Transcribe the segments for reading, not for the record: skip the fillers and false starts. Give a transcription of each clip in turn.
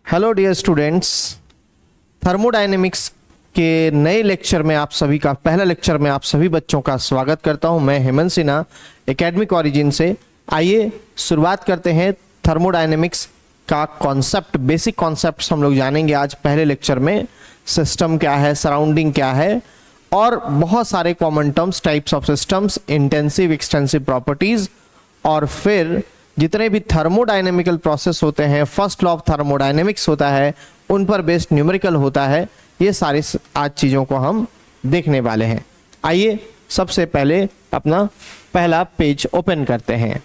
Hello dear students, thermodynamics के नए lecture में आप सभी का पहला लेक्चर में आप सभी बच्चों का स्वागत करता हूं। मैं हेमंत सिन्हा एकेडमिक ओरिजिन से। आइए शुरुआत करते हैं। थर्मोडायनेमिक्स का कॉन्सेप्ट, बेसिक कॉन्सेप्ट्स हम लोग जानेंगे आज पहले लेक्चर में। सिस्टम क्या है, सराउंडिंग क्या है और बहुत सारे common terms, types of systems, intensive extensive properties और फिर जितने भी थर्मोडायनेमिकल प्रोसेस होते हैं, फर्स्ट लॉ ऑफ थर्मोडायनेमिक्स होता है, उन पर बेस्ड न्यूमेरिकल होता है। ये सारी आज चीज़ों को हम देखने वाले हैं। आइए सबसे पहले अपना पहला पेज ओपन करते हैं।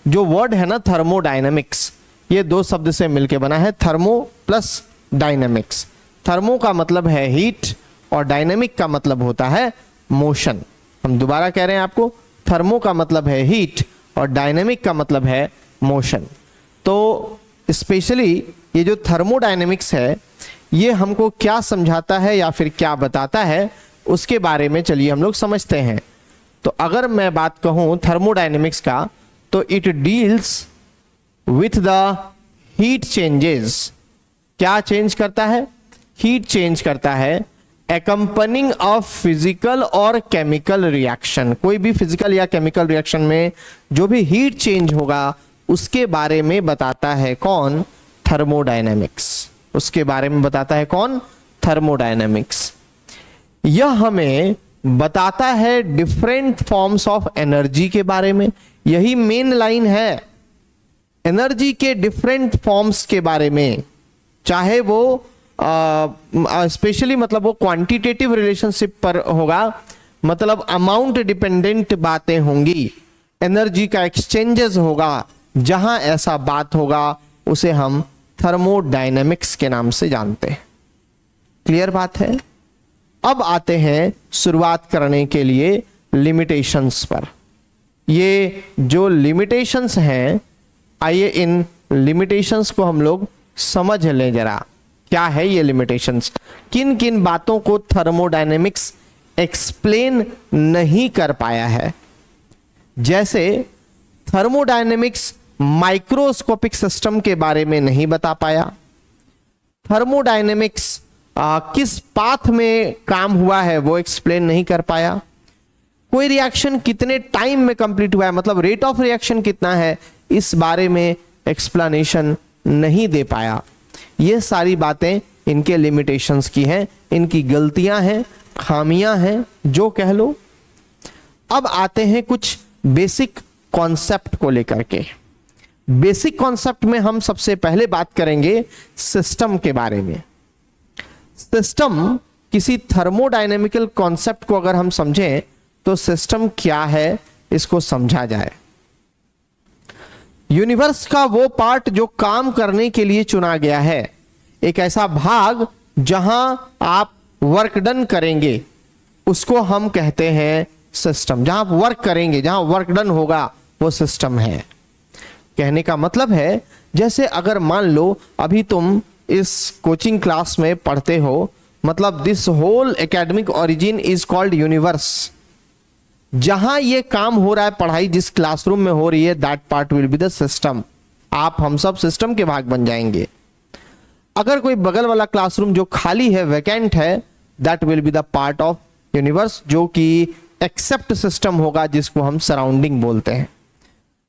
जो वर्ड है ना थर्मोडायनेमिक्स, ये दो शब्द से मिलकर बना है, थर्मो प्लस डायनेमिक्स। थर्मो का मतलब है हीट और डायनेमिक का मतलब होता है मोशन। हम दोबारा कह रहे हैं आपको, थर्मो का मतलब है हीट और डायनेमिक का मतलब है मोशन। तो स्पेशली ये जो थर्मोडायनेमिक्स है, ये हमको क्या समझाता है या फिर क्या बताता है, उसके बारे में चलिए हम लोग समझते हैं। तो अगर मैं बात कहूं थर्मोडायनेमिक्स का, तो it deals with the heat changes. क्या चेंज करता है? हीट चेंज करता है accompanying ऑफ फिजिकल और केमिकल रिएक्शन। कोई भी फिजिकल या केमिकल रिएक्शन में जो भी हीट चेंज होगा उसके बारे में बताता है कौन? थर्मोडायनेमिक्स। उसके बारे में बताता है कौन? थर्मोडायनेमिक्स। यह हमें बताता है डिफरेंट फॉर्म्स ऑफ एनर्जी के बारे में। यही मेन लाइन है, एनर्जी के डिफरेंट फॉर्म्स के बारे में। चाहे वो स्पेशली मतलब वो क्वांटिटेटिव रिलेशनशिप पर होगा, मतलब अमाउंट डिपेंडेंट बातें होंगी, एनर्जी का एक्सचेंजेस होगा। जहां ऐसा बात होगा उसे हम थर्मोडायनेमिक्स के नाम से जानते हैं। क्लियर बात है? अब आते हैं शुरुआत करने के लिए लिमिटेशंस पर। ये जो लिमिटेशंस हैं, आइए इन लिमिटेशंस को हम लोग समझ लें जरा। क्या है ये लिमिटेशंस? किन किन बातों को थर्मोडायनेमिक्स एक्सप्लेन नहीं कर पाया है? जैसे थर्मोडायनेमिक्स माइक्रोस्कोपिक सिस्टम के बारे में नहीं बता पाया। थर्मोडायनेमिक्स किस पाथ में काम हुआ है वो एक्सप्लेन नहीं कर पाया। कोई रिएक्शन कितने टाइम में कंप्लीट हुआ है, मतलब रेट ऑफ रिएक्शन कितना है, इस बारे में एक्सप्लेनेशन नहीं दे पाया। ये सारी बातें इनके लिमिटेशंस की हैं, इनकी गलतियां हैं, खामियां हैं, जो कह लो। अब आते हैं कुछ बेसिक कॉन्सेप्ट को लेकर के। बेसिक कॉन्सेप्ट में हम सबसे पहले बात करेंगे सिस्टम के बारे में। सिस्टम, किसी थर्मोडायनेमिकल कॉन्सेप्ट को अगर हम समझें तो सिस्टम क्या है इसको समझा जाए। यूनिवर्स का वो पार्ट जो काम करने के लिए चुना गया है, एक ऐसा भाग जहां आप वर्क डन करेंगे, उसको हम कहते हैं सिस्टम। जहां आप वर्क करेंगे, जहां वर्क डन होगा, वो सिस्टम है। कहने का मतलब है, जैसे अगर मान लो अभी तुम इस कोचिंग क्लास में पढ़ते हो, मतलब this whole academic origin is called universe. जहां ये काम हो रहा है, पढ़ाई जिस क्लासरूम में हो रही है, that part will be the system. आप हम सब सिस्टम के भाग बन जाएंगे। अगर कोई बगल वाला क्लासरूम जो खाली है, वैकेंट है, that will be the part of universe, जो कि एक्सेप्ट सिस्टम होगा, जिसको हम सराउंडिंग बोलते हैं।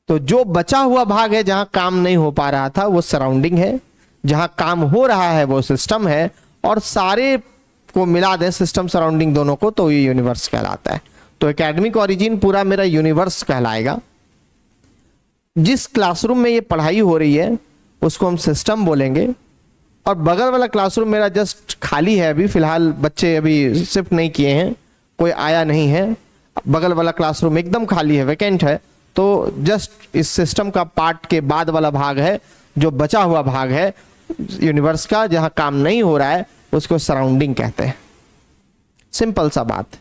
तो जो बचा हुआ भाग है, जहां काम नहीं हो पा रहा था, वो सराउंडिंग है। जहां काम हो रहा है वो सिस्टम है। और सारे को मिला दें, सिस्टम सराउंडिंग दोनों को, तो ये यूनिवर्स कहलाता है। तो एकेडमिक ओरिजिन पूरा मेरा यूनिवर्स कहलाएगा। जिस क्लासरूम में ये पढ़ाई हो रही है उसको हम सिस्टम बोलेंगे। और बगल वाला क्लासरूम मेरा जस्ट खाली है, अभी फिलहाल बच्चे अभी शिफ्ट नहीं किए हैं, कोई आया नहीं है, बगल वाला क्लासरूम एकदम खाली है, वैकेंट है। तो जस्ट इस सिस्टम का पार्ट के बाद वाला भाग है, जो बचा हुआ भाग है यूनिवर्स का, जहां काम नहीं हो रहा है, उसको सराउंडिंग कहते हैं। सिंपल सा बात।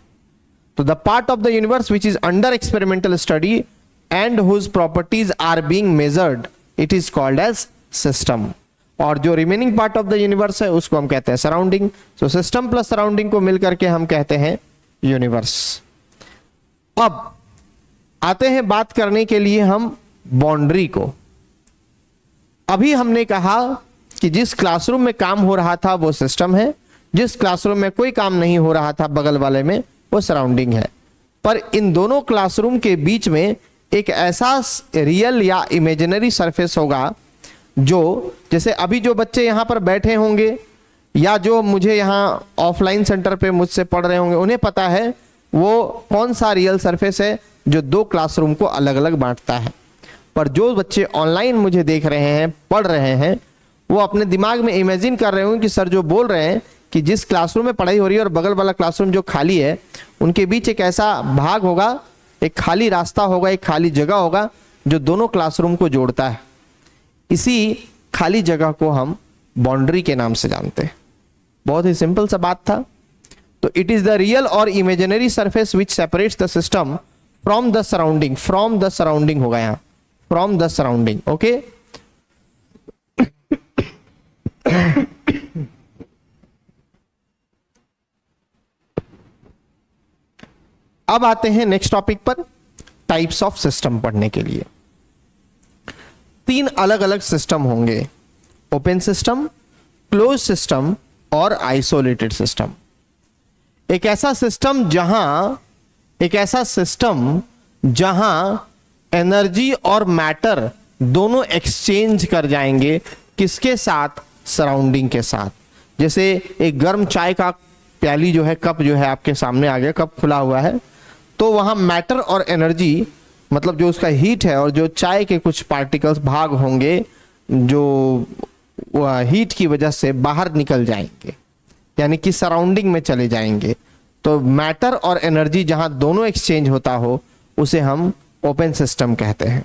तो the part of the universe which is under experimental study and whose properties are being measured, it is called as system. और जो remaining part of the universe है उसको हम कहते हैं सराउंडिंग। तो सिस्टम प्लस सराउंडिंग को मिलकर के हम कहते हैं यूनिवर्स। अब आते हैं बात करने के लिए हम बाउंड्री को। अभी हमने कहा कि जिस क्लासरूम में काम हो रहा था वो सिस्टम है, जिस क्लासरूम में कोई काम नहीं हो रहा था बगल वाले में वो सराउंडिंग है। पर इन दोनों क्लासरूम के बीच में एक ऐसा रियल या इमेजिनरी सरफेस होगा जो, जैसे अभी जो बच्चे यहाँ पर बैठे होंगे या जो मुझे यहाँ ऑफलाइन सेंटर पे मुझसे पढ़ रहे होंगे, उन्हें पता है वो कौन सा रियल सरफेस है जो दो क्लासरूम को अलग अलग बांटता है। पर जो बच्चे ऑनलाइन मुझे देख रहे हैं, पढ़ रहे हैं, वो अपने दिमाग में इमेजिन कर रहे होंगे कि सर जो बोल रहे हैं कि जिस क्लासरूम में पढ़ाई हो रही है और बगल वाला क्लासरूम जो खाली है, उनके बीच एक ऐसा भाग होगा, एक खाली रास्ता होगा, एक खाली जगह होगा जो दोनों क्लासरूम को जोड़ता है। इसी खाली जगह को हम बाउंड्री के नाम से जानते हैं। बहुत ही सिंपल सा बात था। तो इट इज द रियल और imaginary surface which separates the system from the surrounding. From the surrounding होगा यहाँ, फ्रॉम द सराउंडिंग। ओके, अब आते हैं नेक्स्ट टॉपिक पर, टाइप्स ऑफ सिस्टम पढ़ने के लिए। तीन अलग अलग सिस्टम होंगे, ओपन सिस्टम, क्लोज सिस्टम और आइसोलेटेड सिस्टम। एक ऐसा सिस्टम जहां एनर्जी और मैटर दोनों एक्सचेंज कर जाएंगे, किसके साथ? सराउंडिंग के साथ। जैसे एक गर्म चाय का प्याली जो है, कप जो है आपके सामने आ गया, कप खुला हुआ है, तो वहां मैटर और एनर्जी, मतलब जो उसका हीट है और जो चाय के कुछ पार्टिकल्स भाग होंगे जो हीट की वजह से बाहर निकल जाएंगे, यानी कि सराउंडिंग में चले जाएंगे। तो मैटर और एनर्जी जहां दोनों एक्सचेंज होता हो उसे हम ओपन सिस्टम कहते हैं।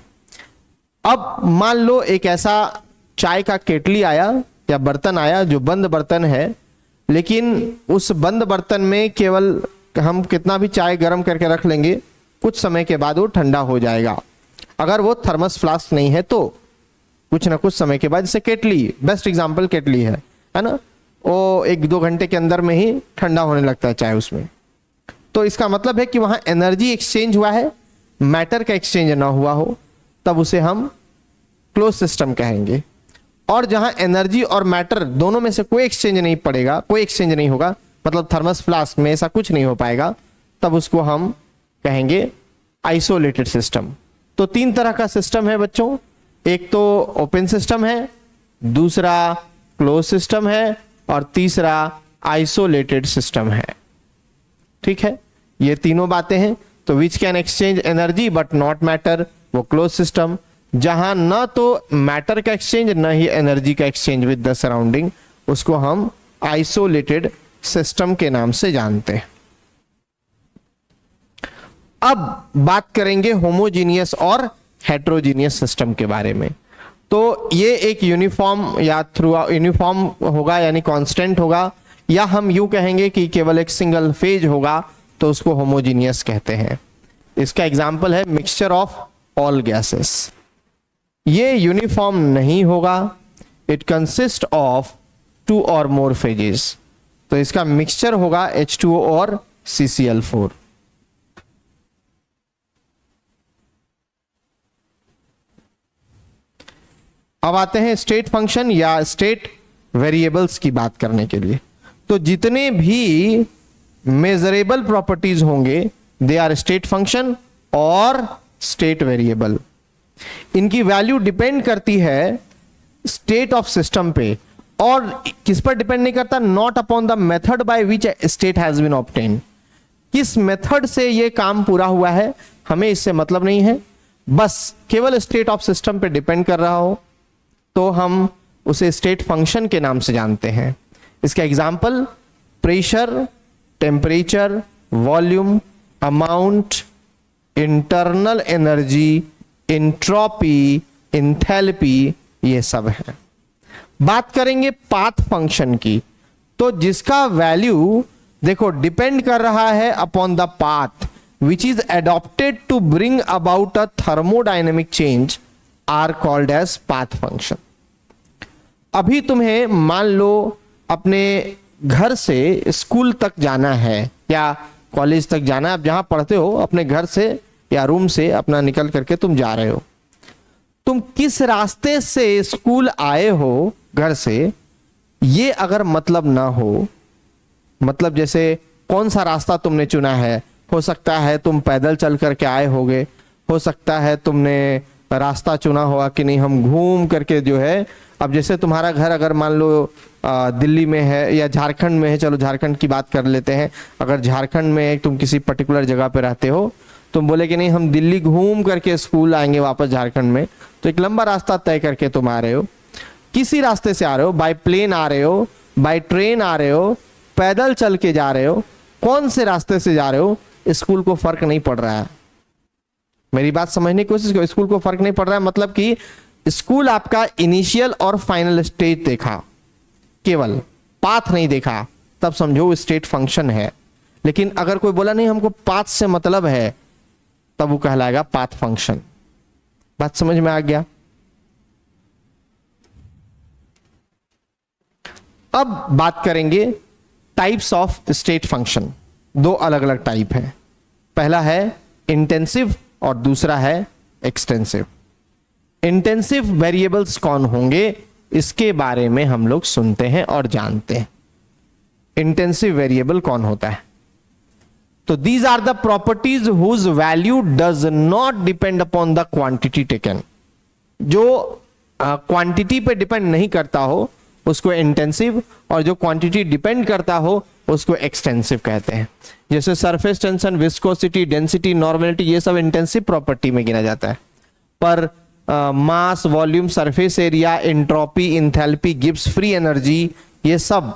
अब मान लो एक ऐसा चाय का केटली आया या बर्तन आया जो बंद बर्तन है, लेकिन उस बंद बर्तन में केवल हम कितना भी चाय गर्म करके रख लेंगे, कुछ समय के बाद वो ठंडा हो जाएगा। अगर वो थर्मस फ्लास्क नहीं है तो कुछ ना कुछ समय के बाद, जैसे केटली, बेस्ट एग्जांपल केटली है ना, वो 1-2 घंटे के अंदर में ही ठंडा होने लगता है चाय उसमें। तो इसका मतलब है कि वहां एनर्जी एक्सचेंज हुआ है, मैटर का एक्सचेंज ना हुआ हो, तब उसे हम क्लोज सिस्टम कहेंगे। और जहां एनर्जी और मैटर दोनों में से कोई एक्सचेंज नहीं पड़ेगा, कोई एक्सचेंज नहीं होगा, मतलब थर्मस फ्लास्क में ऐसा कुछ नहीं हो पाएगा, तब उसको हम कहेंगे आइसोलेटेड सिस्टम। तो तीन तरह का सिस्टम है बच्चों, एक तो ओपन सिस्टम है, दूसरा क्लोज सिस्टम है और तीसरा आइसोलेटेड सिस्टम है। ठीक है, ये तीनों बातें हैं। तो which can exchange energy but not matter, वो क्लोज सिस्टम। जहां न तो मैटर का एक्सचेंज न ही एनर्जी का एक्सचेंज विद द सराउंडिंग, उसको हम आइसोलेटेड सिस्टम के नाम से जानते हैं। अब बात करेंगे होमोजीनियस और हेट्रोजीनियस सिस्टम के बारे में। तो ये एक यूनिफॉर्म या थ्रू यूनिफॉर्म होगा, यानी कांस्टेंट होगा, या हम यूं कहेंगे कि केवल एक सिंगल फेज होगा, तो उसको होमोजीनियस कहते हैं। इसका एग्जांपल है मिक्सचर ऑफ ऑल गैसेस। ये यूनिफॉर्म नहीं होगा, इट कंसिस्ट ऑफ 2 और मोर फेजेस। तो इसका मिक्सचर होगा H2O और CCl4। अब आते हैं स्टेट फंक्शन या स्टेट वेरिएबल्स की बात करने के लिए। तो जितने भी मेजरेबल प्रॉपर्टीज होंगे, दे आर स्टेट फंक्शन और स्टेट वेरिएबल। इनकी वैल्यू डिपेंड करती है स्टेट ऑफ सिस्टम पे, और किस पर डिपेंड नहीं करता? Not upon the method by which state has been obtain. किस मेथड से ये काम पूरा हुआ है हमें इससे मतलब नहीं है, बस केवल स्टेट ऑफ सिस्टम पे डिपेंड कर रहा हो तो हम उसे स्टेट फंक्शन के नाम से जानते हैं। इसका example pressure, temperature, volume, amount, internal energy, entropy, enthalpy, ये सब है। बात करेंगे पाथ फंक्शन की, तो जिसका वैल्यू देखो डिपेंड कर रहा है upon the path which is adopted to bring about a thermodynamic change are called as path function. अभी तुम्हें मान लो अपने घर से स्कूल तक जाना है या कॉलेज तक जाना है, आप जहां पढ़ते हो अपने घर से या रूम से अपना निकल करके तुम जा रहे हो। तुम किस रास्ते से स्कूल आए हो घर से, ये अगर मतलब ना हो, मतलब जैसे कौन सा रास्ता तुमने चुना है, हो सकता है तुम पैदल चल करके आए होगे, हो सकता है तुमने रास्ता चुना होगा कि नहीं हम घूम करके जो है, अब जैसे तुम्हारा घर अगर मान लो दिल्ली में है या झारखंड में है, चलो झारखंड की बात कर लेते हैं, अगर झारखंड में तुम किसी पर्टिकुलर जगह पे रहते हो, तुम बोले कि नहीं हम दिल्ली घूम करके स्कूल आएंगे वापस झारखंड में, तो एक लंबा रास्ता तय करके तुम आ रहे हो, किसी रास्ते से आ रहे हो, बाय प्लेन आ रहे हो, बाय ट्रेन आ रहे हो, पैदल चल के जा रहे हो, कौन से रास्ते से जा रहे हो, स्कूल को फर्क नहीं पड़ रहा है। मेरी बात समझने की कोशिश करो, स्कूल को फर्क नहीं पड़ रहा है मतलब कि स्कूल आपका इनिशियल और फाइनल स्टेज देखा, केवल पाथ नहीं देखा, तब समझो स्टेट फंक्शन है। लेकिन अगर कोई बोला नहीं हमको पाथ से मतलब है, तब वो कहलाएगा पाथ फंक्शन। बात समझ में आ गया? अब बात करेंगे टाइप्स ऑफ स्टेट फंक्शन। दो अलग अलग टाइप है, पहला है इंटेंसिव और दूसरा है एक्सटेंसिव। इंटेंसिव वेरिएबल्स कौन होंगे, इसके बारे में हम लोग सुनते हैं और जानते हैं। इंटेंसिव वेरिएबल कौन होता है? तो these are the properties whose value does not depend upon the quantity taken. जो क्वांटिटी पे डिपेंड नहीं करता हो उसको इंटेंसिव, और जो क्वांटिटी डिपेंड करता हो उसको एक्सटेंसिव कहते हैं। जैसे surface tension, viscosity, density, normality, ये सब इंटेंसिव प्रॉपर्टी में गिना जाता है। पर mass, volume, surface area, entropy, enthalpy, Gibbs free energy, ये सब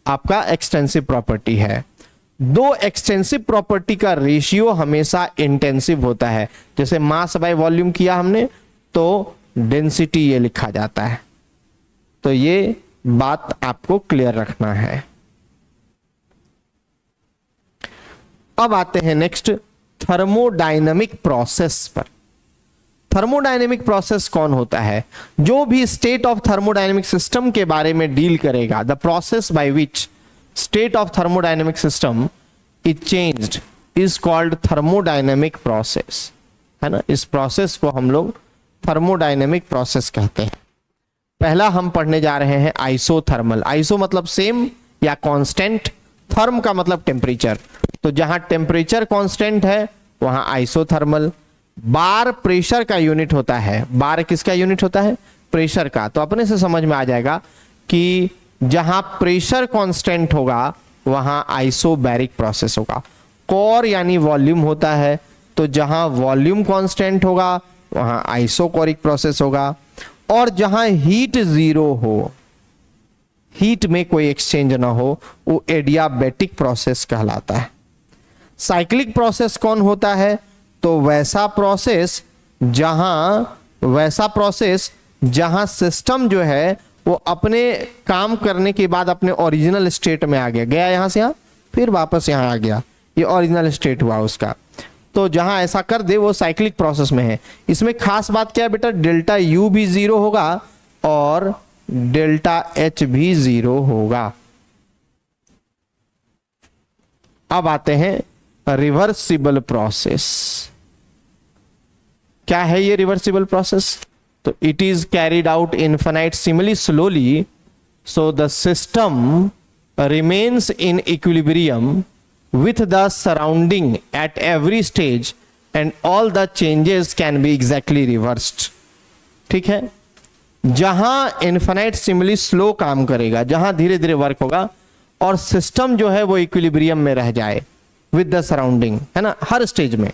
आपका एक्सटेंसिव प्रॉपर्टी है। दो एक्सटेंसिव प्रॉपर्टी का रेशियो हमेशा इंटेंसिव होता है। जैसे मास बाय वॉल्यूम किया हमने तो डेंसिटी ये लिखा जाता है। तो ये बात आपको क्लियर रखना है। अब आते हैं नेक्स्ट थर्मोडायनेमिक प्रोसेस पर। थर्मोडायनेमिक प्रोसेस कौन होता है? जो भी स्टेट ऑफ थर्मोडायनेमिक सिस्टम के बारे में डील करेगा, the process by which state of thermodynamic system is changed is called thermodynamic process, है ना। इस प्रोसेस को हम लोग थर्मोडायनेमिक प्रोसेस कहते हैं। पहला हम पढ़ने जा रहे हैं आइसोथर्मल। आइसो मतलब सेम या कांस्टेंट, थर्म का मतलब टेम्परेचर, तो जहां टेम्परेचर कांस्टेंट है वहां आइसोथर्मल। बार प्रेशर का यूनिट होता है। बार किसका यूनिट होता है? प्रेशर का। तो अपने से समझ में आ जाएगा कि जहां प्रेशर कांस्टेंट होगा वहां आइसोबैरिक प्रोसेस होगा। कोर यानी वॉल्यूम होता है, तो जहां वॉल्यूम कांस्टेंट होगा वहां आइसोकोरिक प्रोसेस होगा। और जहां हीट जीरो हो, हीट में कोई एक्सचेंज ना हो, वो एडियाबैटिक प्रोसेस कहलाता है। साइक्लिक प्रोसेस कौन होता है? तो वैसा प्रोसेस जहां सिस्टम जो है वो अपने काम करने के बाद अपने ओरिजिनल स्टेट में आ गया यहां से यहां, फिर वापस यहां आ गया, ये ओरिजिनल स्टेट हुआ उसका। तो जहां ऐसा कर दे वो साइक्लिक प्रोसेस में है। इसमें खास बात क्या है बेटा? डेल्टा यू भी जीरो होगा और डेल्टा एच भी जीरो होगा। अब आते हैं रिवर्सिबल प्रोसेस। क्या है ये रिवर्सिबल प्रोसेस? तो it is carried out infinitesimally slowly, so the system remains in equilibrium with the surrounding at every stage and all the changes can be exactly reversed। ठीक है, जहां इनफिनिटेसिमली स्लो काम करेगा, जहां धीरे धीरे वर्क होगा और सिस्टम जो है वो इक्विलिब्रियम में रह जाए विद द सराउंडिंग, है ना, हर स्टेज में,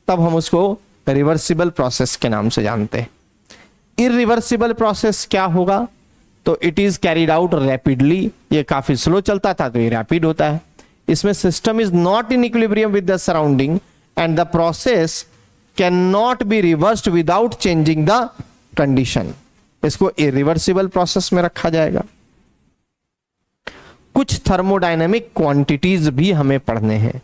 तब हम उसको रिवर्सिबल प्रोसेस के नाम से जानते हैं। इरिवर्सिबल प्रोसेस क्या होगा? तो it is carried out rapidly, ये काफी स्लो चलता था तो ये रैपिड होता है। इसमें system is not in equilibrium with the surrounding and the process can not be reversed without changing the condition. इसको इरिवर्सिबल प्रोसेस में रखा जाएगा। कुछ थर्मोडायनेमिक क्वांटिटीज भी हमें पढ़ने हैं।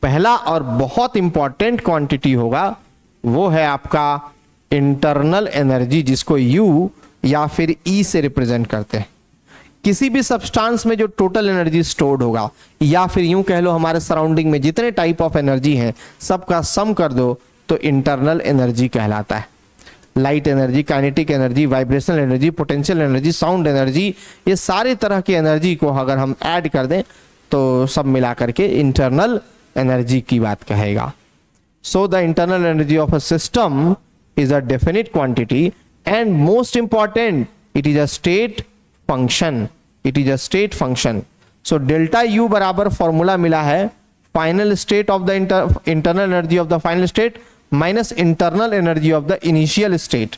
पहला और बहुत इंपॉर्टेंट क्वांटिटी होगा वो है आपका इंटरनल एनर्जी, जिसको यू या फिर ई से रिप्रेजेंट करते हैं। किसी भी सब्सटेंस में जो टोटल एनर्जी स्टोर्ड होगा, या फिर यूं कह लो हमारे सराउंडिंग में जितने टाइप ऑफ एनर्जी हैं सबका सम कर दो तो इंटरनल एनर्जी कहलाता है। Light energy, kinetic energy, vibrational energy, potential energy, sound energy, ये सारे तरह की एनर्जी को अगर हम ऐड कर दें तो सब मिला करके इंटरनल एनर्जी की बात कहेगा. So the internal energy of a system is a definite quantity and most important it is a state function. It is a state function. So delta U बराबर फॉर्मूला मिला है final state of the internal energy of the final state minus internal energy of the initial state.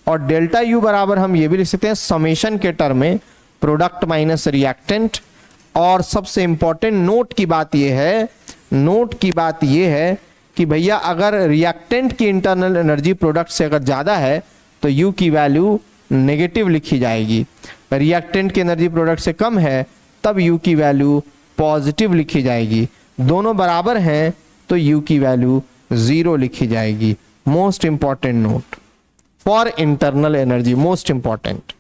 और delta U बराबर हम ये भी लिख सकते हैं समेशन के टर्म में प्रोडक्ट माइनस रिएक्टेंट. और सबसे इंपॉर्टेंट नोट की बात ये है कि भैया अगर रिएक्टेंट की इंटरनल एनर्जी प्रोडक्ट से अगर ज्यादा है तो यू की वैल्यू नेगेटिव लिखी जाएगी. रिएक्टेंट की एनर्जी प्रोडक्ट से कम है तब यू की वैल्यू पॉजिटिव लिखी जाएगी. दोनों बराबर हैं तो यू की वैल्यू 0 लिखी जाएगी. Most important note for internal energy, most important.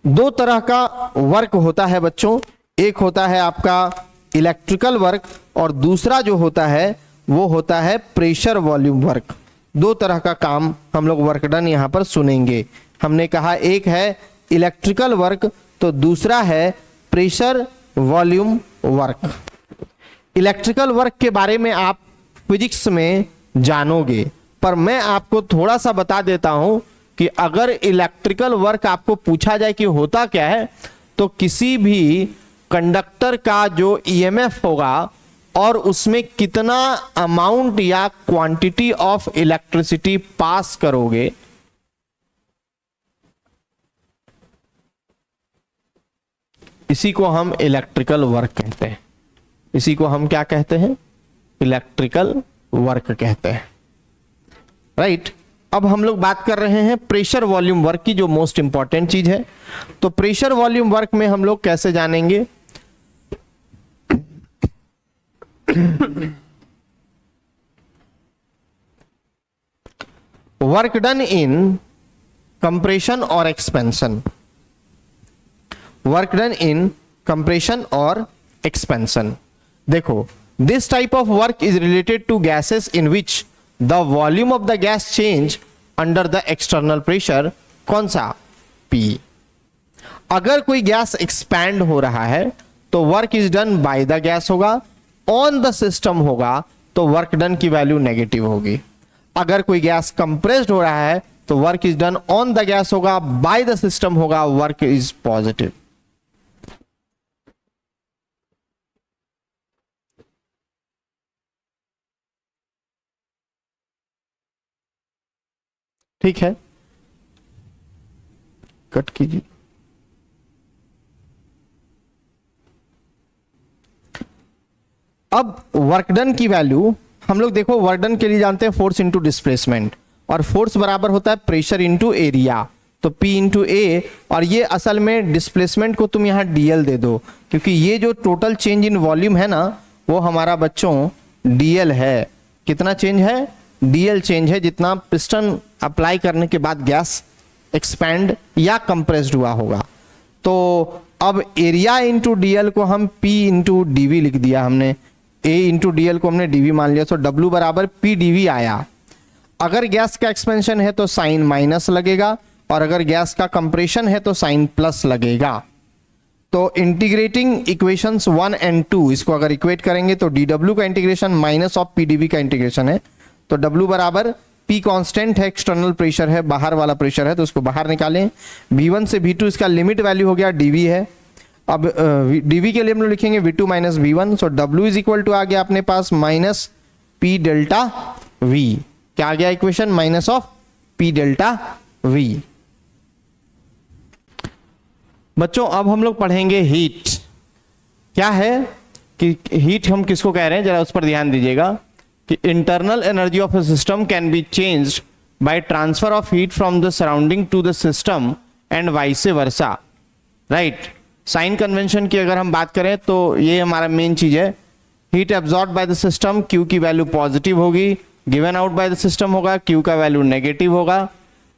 दो तरह का वर्क होता है बच्चों. एक होता है आपका इलेक्ट्रिकल वर्क और दूसरा जो होता है वो होता है प्रेशर वॉल्यूम वर्क. दो तरह का काम हम लोग वर्क डन यहां पर सुनेंगे. हमने कहा एक है इलेक्ट्रिकल वर्क तो दूसरा है pressure volume work. Electrical work के बारे में आप फिजिक्स में जानोगे, पर मैं आपको थोड़ा सा बता देता हूं कि अगर इलेक्ट्रिकल वर्क आपको पूछा जाए कि होता क्या है तो किसी भी कंडक्टर का जो ईएमएफ होगा और उसमें कितना अमाउंट या क्वांटिटी ऑफ इलेक्ट्रिसिटी पास करोगे, इसी को हम इलेक्ट्रिकल वर्क कहते हैं. इसी को हम क्या कहते हैं? इलेक्ट्रिकल वर्क कहते हैं. राइट. अब हम लोग बात कर रहे हैं प्रेशर वॉल्यूम वर्क की, जो मोस्ट इंपॉर्टेंट चीज है. तो प्रेशर वॉल्यूम वर्क में हम लोग कैसे जानेंगे? वर्क डन इन कंप्रेशन और expansion. Work done in compression और एक्सपेंशन. देखो, this type of work is related to gases in which the volume of the gas change under the external pressure. कौन सा? P. अगर कोई gas expand हो रहा है तो work is done by the gas होगा. ऑन द सिस्टम होगा तो वर्क डन की वैल्यू नेगेटिव होगी. अगर कोई गैस कंप्रेस्ड हो रहा है तो work is done on the gas होगा, बाय द सिस्टम होगा, वर्क इज पॉजिटिव. ठीक है, कट कीजिए. अब वर्क डन की वैल्यू हम लोग देखो, वर्क डन के लिए जानते हैं फोर्स इंटू डिस्प्लेसमेंट, और फोर्स बराबर होता है प्रेशर इंटू एरिया. तो P इंटू ए, और ये असल में डिस्प्लेसमेंट को तुम यहां DL दे दो, क्योंकि ये जो टोटल चेंज इन वॉल्यूम है ना वो हमारा बच्चों DL है. कितना चेंज है? DL चेंज है, जितना पिस्टन अप्लाई करने के बाद गैस एक्सपैंड या कंप्रेस्ड हुआ होगा. तो अब एरिया इंटू DL को हम P इंटू DV लिख दिया हमने. A इंटू DL को हमने DV मान लिया, तो W बराबर P DV आया. अगर गैस का एक्सपेंशन है तो साइन माइनस लगेगा, और अगर गैस का कंप्रेशन है तो साइन प्लस लगेगा. तो इंटीग्रेटिंग इक्वेशंस 1 और 2 इसको अगर इक्वेट करेंगे तो dW का इंटीग्रेशन माइनस ऑफ PdV का इंटीग्रेशन है. तो W बराबर P कांस्टेंट है, एक्सटर्नल प्रेशर है, बाहर वाला प्रेशर है, तो उसको बाहर निकालें. V1 से V2 इसका लिमिट वैल्यू हो गया dV है. अब dV के लिए हम लोग लिखेंगे V2 minus V1. So W is equal to आ गया अपने पास माइनस P डेल्टा V. क्या आ गया equation? Minus of P delta V. बच्चों अब हम लोग पढ़ेंगे हीट. क्या है कि हीट हम किसको कह रहे हैं, जरा उस पर ध्यान दीजिएगा. कि internal energy of a system can be changed by transfer of heat from the surrounding to the system and vice versa. Right. Sign convention की अगर हम बात करें तो ये हमारा मेन चीज है. Heat absorb by the system, Q की वैल्यू पॉजिटिव होगी, given out by the system होगा, Q का वैल्यू नेगेटिव होगा.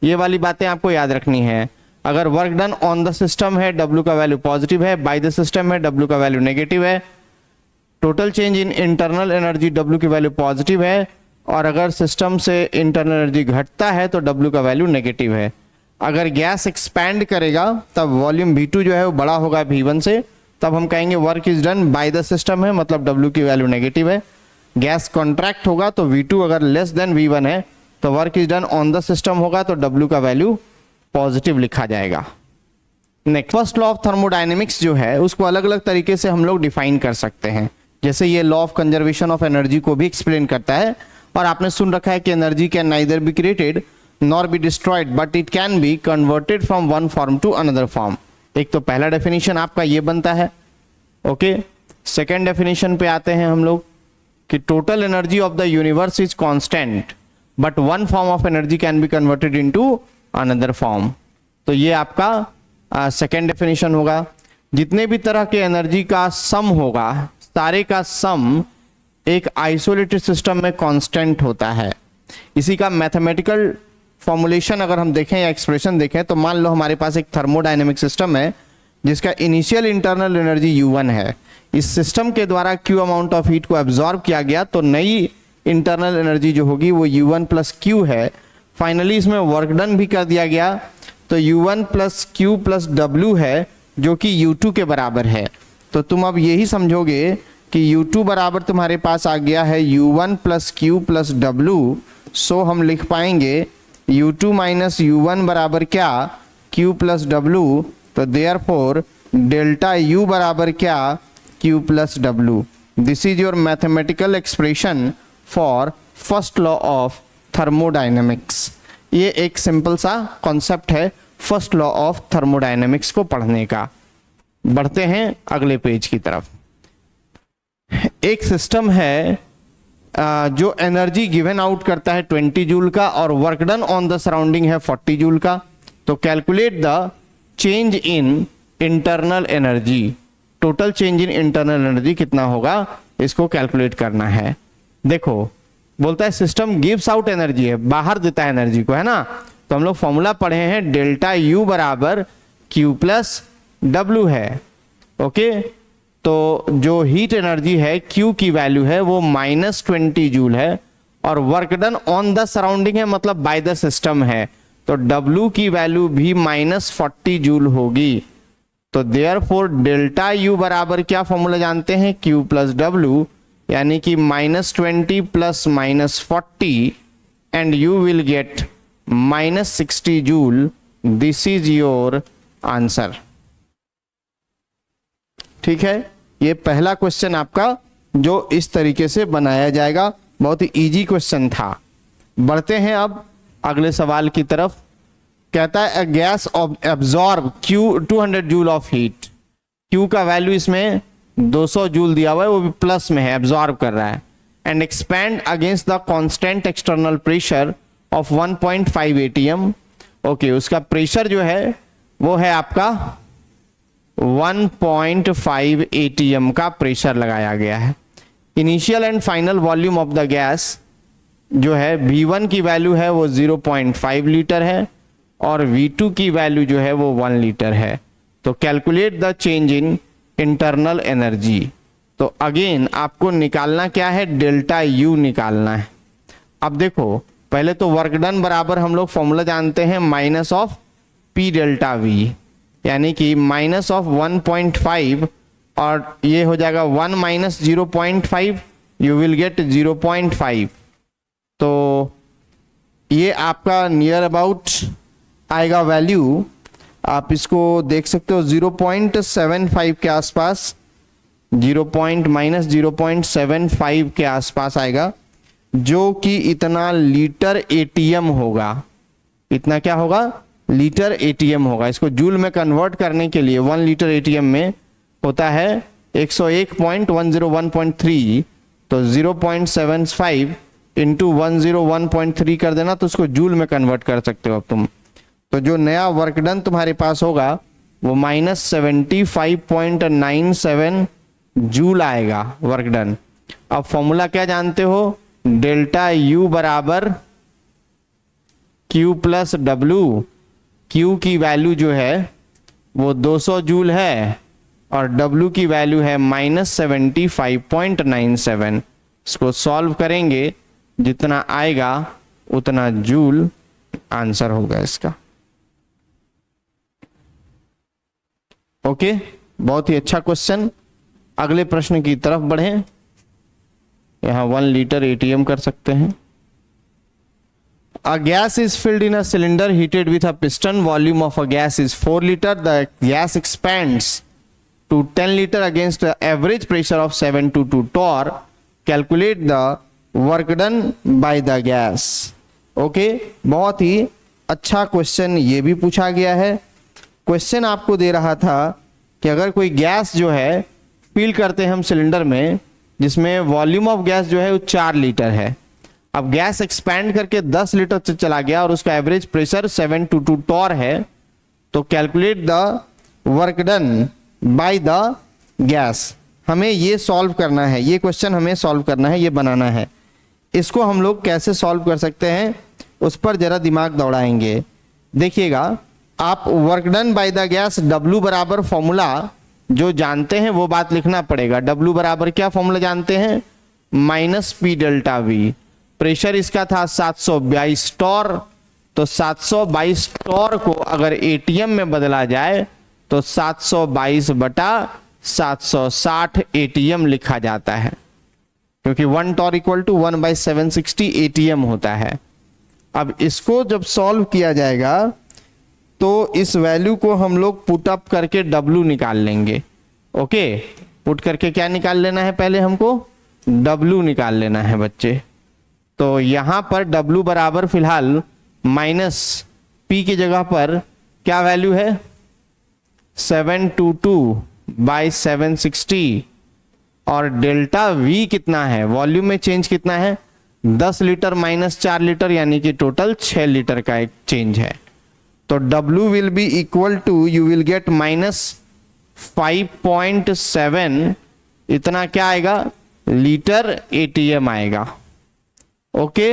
ये वाली बातें आपको याद रखनी है. अगर work done on the system है, W का वैल्यू पॉजिटिव है, बाय द सिस्टम है, W का वैल्यू नेगेटिव है. Total change in internal energy, W की वैल्यू पॉजिटिव है, और अगर सिस्टम से इंटरनल एनर्जी घटता है तो W का वैल्यू नेगेटिव है। अगर गैस एक्सपैंड करेगा तब वॉल्यूम V2 जो है वो बड़ा होगा V1 से, तब हम कहेंगे work is done by the system है, मतलब W की वैल्यू नेगेटिव है। गैस कॉन्ट्रैक्ट होगा तो V2 अगर लेस देन V1 है तो work is done on the system होगा, तो W का वैल्यू पॉजिटिव लिखा जाएगा। Next, first law of thermodynamics जो है उसको अलग अलग तरीके से हम लोग डिफाइन कर सकते हैं। जैसे ये law of conservation of energy को भी एक्सप्लेन करता है, और आपने सुन रखा है कि energy can neither be created nor be destroyed but it can be converted from one form to another form. एक तो पहला डेफिनेशन आपका ये बनता है। ओके, सेकेंड डेफिनेशन पे आते हैं हम लोग कि total energy of the universe is constant but one form of energy can be converted into another form. तो ये आपका सेकेंड डेफिनेशन होगा। जितने भी तरह के एनर्जी का सम होगा, सारे का सम एक आइसोलेटेड सिस्टम में कांस्टेंट होता है। इसी का मैथमेटिकल फॉर्मुलेशन अगर हम देखें या एक्सप्रेशन देखें तो मान लो हमारे पास एक थर्मोडायनेमिक सिस्टम है जिसका इनिशियल इंटरनल एनर्जी U1 है। इस सिस्टम के द्वारा Q अमाउंट ऑफ हीट को एब्जॉर्ब किया गया तो नई इंटरनल एनर्जी जो होगी वो U1 प्लस Q है। फाइनली इसमें वर्क डन भी कर दिया गया तो U1 plus Q plus W है जो कि U2 के बराबर है। तो तुम अब यही समझोगे कि U2 बराबर तुम्हारे पास आ गया है U1 plus Q plus W। सो हम लिख पाएंगे U2 माइनस U1 बराबर क्या, Q प्लस W। तो देयरफॉर डेल्टा U बराबर क्या, Q plus W। This is your mathematical expression for first law of thermodynamics. ये एक सिंपल सा कॉन्सेप्ट है फर्स्ट लॉ ऑफ थर्मोडायनेमिक्स को पढ़ने का। बढ़ते हैं अगले पेज की तरफ। एक सिस्टम है जो एनर्जी गिवन आउट करता है 20 जूल का और work done on the surrounding है 40 जूल का। तो calculate the change in internal energy. Total change in internal energy कितना होगा इसको कैलकुलेट करना है। देखो बोलता है सिस्टम गिव्स आउट एनर्जी है, बाहर देता है एनर्जी को, है ना। तो हम लोग फॉर्मूला पढ़े हैं डेल्टा U बराबर Q प्लस W है। ओके, तो जो हीट एनर्जी है Q की वैल्यू है वो -20 जूल है और work done on the surrounding है मतलब बाय द सिस्टम है, तो W की वैल्यू भी -40 जूल होगी। तो देयरफॉर डेल्टा U बराबर क्या फॉर्मूला जानते हैं, Q प्लस W, यानी कि -20 plus -40 and you will gate -60 joule. This is your answer. ठीक है, ये पहला क्वेश्चन आपका जो इस तरीके से बनाया जाएगा, बहुत ही इजी क्वेश्चन था। बढ़ते हैं अब अगले सवाल की तरफ। कहता है gas absorb Q 200 joule of heat. Q का वैल्यू इसमें 200 जूल दिया हुआ है, वो भी प्लस में है, एब्जॉर्ब कर रहा है। And expand against the constant external pressure of 1.5 ATM। Okay, उसका प्रेशर जो है वो है आपका 1.5 ATM का प्रेशर लगाया गया है। Initial and final volume of the gas जो है V1 की वैल्यू है वो 0.5 लीटर है और V2 की वैल्यू जो है वो 1 लीटर है। तो calculate the change in internal energy. तो अगेन आपको निकालना क्या है, डेल्टा U निकालना है। अब देखो पहले तो वर्क डन बराबर हम लोग फॉर्मूला जानते हैं minus of P delta V, यानी कि माइनस ऑफ 1.5 और ये हो जाएगा 1 माइनस 0.5, यू विल गेट 0.5। तो ये आपका नियर अबाउट आएगा वैल्यू, आप इसको देख सकते हो 0.75 के आसपास, -0.75 के आसपास आएगा, जो कि इतना लीटर ATM होगा। इतना क्या होगा, लीटर ATM होगा। इसको जूल में कन्वर्ट करने के लिए 1 लीटर ATM में होता है 101.101.3, तो 0.75 इंटू 101.3 कर देना तो उसको जूल में कन्वर्ट कर सकते हो अब तुम। तो जो नया वर्क डन तुम्हारे पास होगा वो -75.97 जूल आएगा वर्क डन। अब फॉर्मूला क्या जानते हो, डेल्टा U बराबर Q प्लस W। Q की वैल्यू जो है वो 200 जूल है और W की वैल्यू है -75.97। इसको सॉल्व करेंगे जितना आएगा उतना जूल आंसर होगा इसका। ओके, बहुत ही अच्छा क्वेश्चन। अगले प्रश्न की तरफ बढ़ें। यहां 1 लीटर एटीएम कर सकते हैं। A gas is filled in a cylinder heated with a piston. Volume of a gas is 4 liter. The gas expands to 10 liter against the average pressure of 722 torr. Calculate the work done by the gas. Okay, बहुत ही अच्छा question ये भी पूछा गया है। Question आपको दे रहा था कि अगर कोई गैस जो है फिल करते हैं हम सिलेंडर में, जिसमें वॉल्यूम ऑफ गैस जो है वो 4 लीटर है। अब गैस एक्सपैंड करके 10 लीटर से चला गया और उसका एवरेज प्रेशर 722 टॉर है, तो calculate the work done by the gas. हमें ये सॉल्व करना है, ये क्वेश्चन हमें सॉल्व करना है, ये बनाना है। इसको हम लोग कैसे सॉल्व कर सकते हैं उस पर जरा दिमाग दौड़ाएंगे। देखिएगा, आप work done by the gas W बराबर फॉर्मूला जो जानते हैं वो बात लिखना पड़ेगा। W बराबर क्या फॉर्मूला जानते हैं? Minus P delta we. Pressure इसका था 722 टॉर, तो 722 टॉर को अगर एटीएम में बदला जाए तो 722 बटा 760 एटीएम लिखा जाता है, क्योंकि 1 टॉर इक्वल टू 1/760 एटीएम होता है। अब इसको जब सॉल्व किया जाएगा तो इस वैल्यू को हम लोग पुट अप करके W निकाल लेंगे। ओके, पुट करके क्या निकाल लेना है? पहले हमको W निकाल लेना है बच्चे। तो यहां पर W बराबर फिलहाल माइनस P की जगह पर क्या वैल्यू है? 722/760। और डेल्टा V कितना है? वॉल्यूम में चेंज कितना है? 10 लीटर माइनस 4 लीटर, यानी कि टोटल 6 लीटर का एक चेंज है। तो W will be equal to, you will get -5.7, इतना क्या आएगा? लीटर एटीएम आएगा। ओके,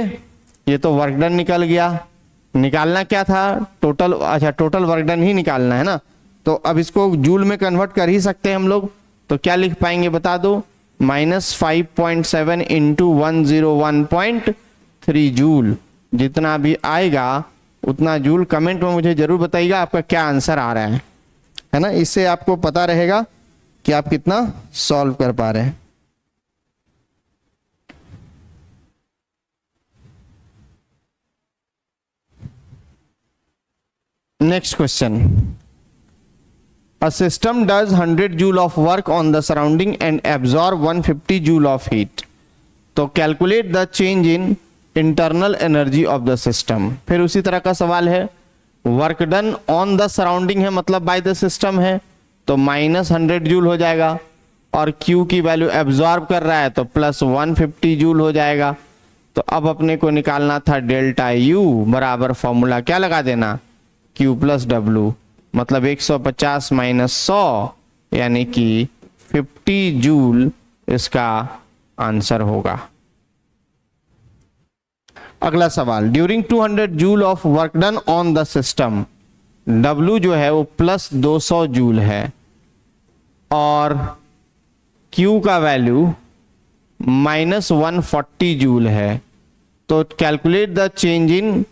ये तो वर्क डन निकल गया। निकालना क्या था? टोटल। अच्छा, टोटल वर्क डन ही निकालना है ना। तो अब इसको जूल में कन्वर्ट कर ही सकते हैं हम लोग। तो क्या लिख पाएंगे बता दो? -5.7 इंटू 101.3 जूल। जितना भी आएगा उतना जूल कमेंट में मुझे जरूर बताइएगा आपका क्या आंसर आ रहा है ना। इससे आपको पता रहेगा कि आप कितना सॉल्व कर पा रहे हैं। Next question. A system does 100 joule of work on the surrounding and absorb 150 joule of heat. तो calculate the change in internal energy of the system। फिर उसी तरह का सवाल है। Work done on the surrounding है, मतलब बाय द सिस्टम है, तो -100 जूल हो जाएगा। और Q की वैल्यू एब्जॉर्ब कर रहा है तो +150 जूल हो जाएगा। तो अब अपने को निकालना था डेल्टा U बराबर फॉर्मूला क्या लगा देना? Q प्लस W, मतलब 150 माइनस 100 यानी कि 50 जूल इसका आंसर होगा। अगला सवाल। During 200 joule of work done on the system, W जो है वो +200 जूल है और Q का वैल्यू -140 जूल है। तो कैलकुलेट द चेंज इन,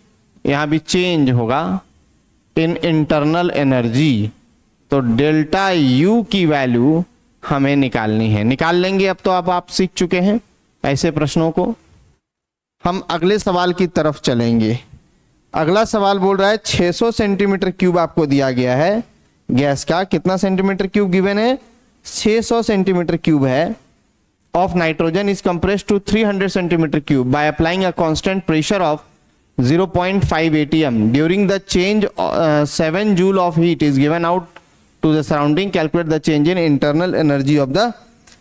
यहां भी चेंज होगा, इन इंटरनल एनर्जी। तो डेल्टा U की वैल्यू हमें निकालनी है। निकाल लेंगे अब तो आप सीख चुके हैं ऐसे प्रश्नों को। हम अगले सवाल की तरफ चलेंगे। अगला सवाल बोल रहा है 600 सेंटीमीटर क्यूब आपको दिया गया है गैस का। कितना सेंटीमीटर क्यूब गिवन है? 600 सेंटीमीटर क्यूब है। Of nitrogen is compressed to 300 centimetre cube by applying a constant pressure of 0.5 atm during the change 7 joule of heat is given out to the surrounding. Calculate the change in internal energy of the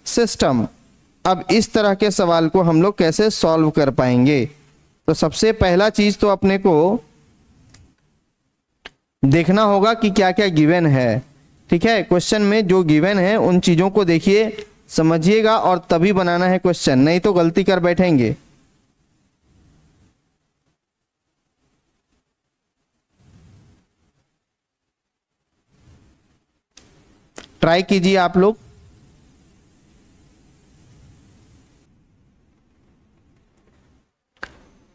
system। अब इस तरह के सवाल को हम लोग कैसे solve कर पाएंगे? तो सबसे पहला चीज तो अपने को देखना होगा कि क्या क्या गिवन है। ठीक है, क्वेश्चन में जो गिवन है उन चीजों को देखिए, समझिएगा और तभी बनाना है क्वेश्चन, नहीं तो गलती कर बैठेंगे। ट्राई कीजिए आप लोग।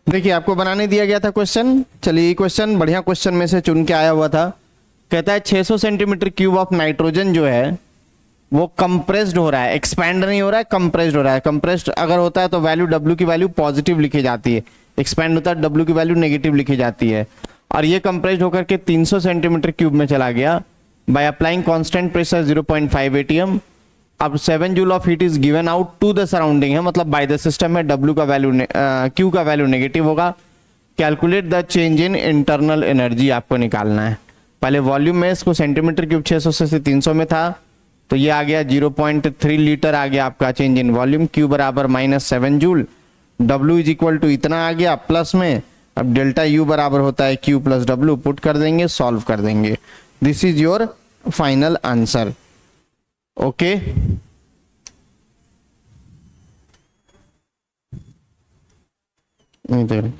देखिए आपको बनाने दिया गया था क्वेश्चन, चलिए क्वेश्चन बढ़िया क्वेश्चन में से चुन के आया हुआ था। कहता है 600 सेंटीमीटर क्यूब ऑफ नाइट्रोजन जो है वो कंप्रेस्ड हो रहा है, एक्सपैंड नहीं हो रहा है, कंप्रेस्ड हो रहा है। कंप्रेस्ड अगर होता है तो वैल्यू W की वैल्यू पॉजिटिव लिखी जाती है, एक्सपैंड होता है W की वैल्यू नेगेटिव लिखी जाती है। और ये कंप्रेस्ड होकर के 300 सेंटीमीटर क्यूब में चला गया by applying constant pressure 0.5 atm। अब 7 joule of heat is given out to the surrounding है, मतलब बाय द सिस्टम है, W का वैल्यू Q का वैल्यू नेगेटिव होगा। Calculate the change in internal energy आपको निकालना है। पहले वॉल्यूम में इसको सेंटीमीटर क्यूब 600 से 300 में था, तो ये आ गया 0.3 लीटर आ गया आपका चेंज इन वॉल्यूम। Q बराबर -7 joule, W is equal to इतना आ गया प्लस में। अब डेल्टा U बराबर होता है Q प्लस W, पुट कर देंगे, सॉल्व कर देंगे। This is your final answer. Okay इधर